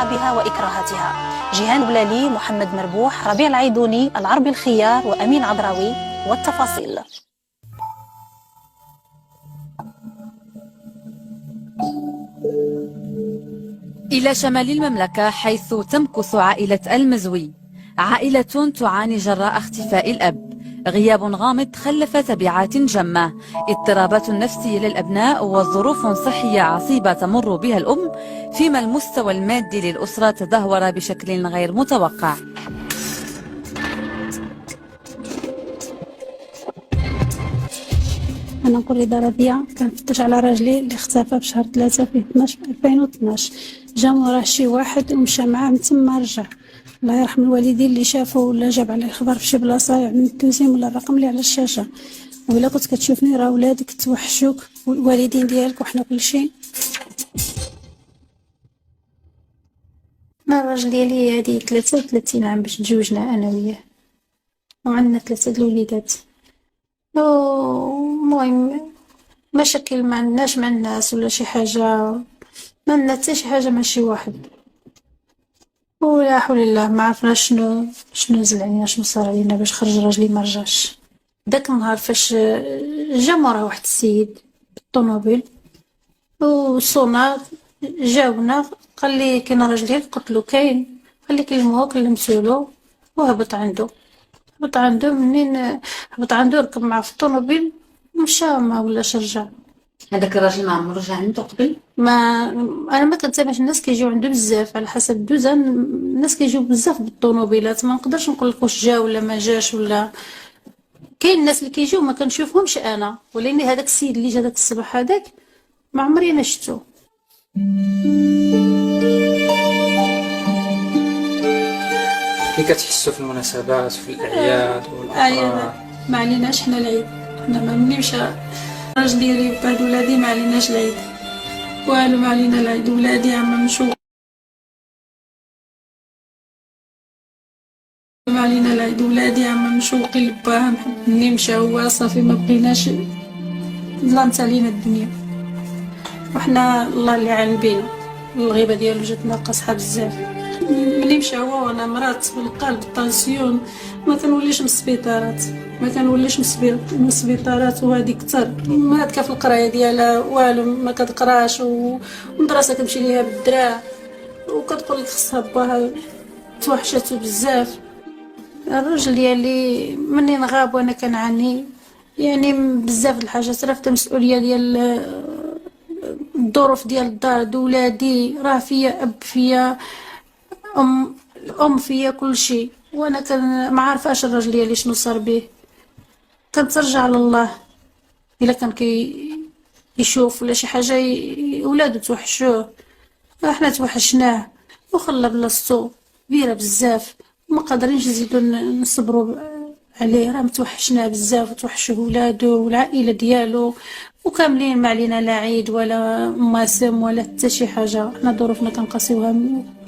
عقابها وإكراهاتها. جيهان بلالي، محمد مربوح، ربيع العيدوني، العربي الخيار وأمين عذراوي. والتفاصيل. إلى شمال المملكة حيث تمكث عائلة المزوي، عائلة تعاني جراء اختفاء الأب. غياب غامض خلف تبعات جمة، اضطرابات نفسية للأبناء وظروف صحية عصيبة تمر بها الأم، فيما المستوى المادي للأسرة تدهور بشكل غير متوقع. أنا نقول رضا ربيع، كنفتش على راجلي اللي اختفى بشهر 3 في 12 2012. جا موراه شي واحد ومشى معاه من تما رجع. الله يرحم الوالدين اللي شافوا ولا جاب عليه الخبر في شي بلاصه يعمل التوزيم ولا الرقم اللي على الشاشه. ولا كنت كتشوفني راه ولادك توحشوك والوالدين ديالك وحنا كل شيء. انا الراجل ديالي هادي 33 عام باش تزوجنا انا وياه، وعندنا 3 الوليدات. المهم مشاكل ما عندناش مع الناس ولا شي حاجه، ما عندنا حتى شي حاجه مع شي واحد، ولا حول الله ما عرفناش شنو نزل علينا، شنو صار علينا باش خرج راجلي ما رجعش. داك النهار فاش جا مورا واحد السيد بالطوموبيل وصونا جاونا، قال لي كاين راجلي، قلت له كاين، قال لي كلموه كلمتولو وهبط عنده. منين هبط عنده ركب معاه في الطوموبيل مشى، ما ولاش رجع. هذاك الراجل ما عمره رجع عنده قبل؟ ما انا ما كنتابعش الناس كيجيو عنده بزاف، على حسب الدوزان الناس كيجيو بزاف بالطوموبيلات، ما نقدرش نقول لك واش جا ولا ما جاش. ولا كاين الناس اللي كيجيو ما كنشوفهمش انا، ولكن هذاك السيد اللي جا داك الصباح هذاك ما عمري انا شفتو. كي كتحسوا في المناسبات في الاعياد والافراح؟ ما عليناش حنا العيد، حنا ما منيمش راجل ديالي بعد ولادي ما عليناش العيد والو، ما علينا العيد. ولادي عم مشوق، ما علينا العيد. ولادي عم مشوقين لباهم، مني مشى هو صافي ما بقيناش، ظلمت علينا الدنيا. وحنا الله اللي عالم بينا، الغيبه ديالو جات ناقصه بزاف. ملي مشى هو وانا مرات في القلب الطنسيون، ما كنوليش من السبيطارات، من السبيطارات وهذه كثر مالك في القرايه ديالها والو، ما كتقراش والمدرسه كتمشي ليها بالدراع، وكتقول لك خصها باها توحشاتو بزاف. الراجل ديالي منين غاب وانا كنعاني يعني بزاف د الحاجات، راه المسؤوليه ديال الظروف ديال الدار، دولادي راه فيا اب، فيا ام فيا كل شيء، وانا كان ما عارفاش الراجل ديالي شنو صار به. كنترجع لله، الا كان يشوف ولا شي حاجه ولادو توحشوه، احنا توحشناه وخلى بلاصتو كبيره بزاف، ما قادرينش نزيدو نصبروا عليه، راه متوحشناه بزاف وتوحشوا ولادو والعائله ديالو، وكاملين ما علينا لا عيد ولا مواسم ولا حتى شي حاجه. حنا ظروفنا كنقاسيوها،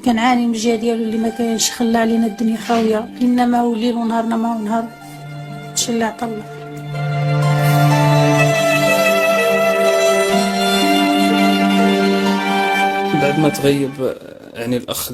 كنعاني من الجهه ديالو اللي ما كاينش، خلى علينا الدنيا خاويه، لينا ما هو ليل ونهارنا ما هو نهار، هادشي اللي عطا الله. بعد ما تغيب يعني الاخ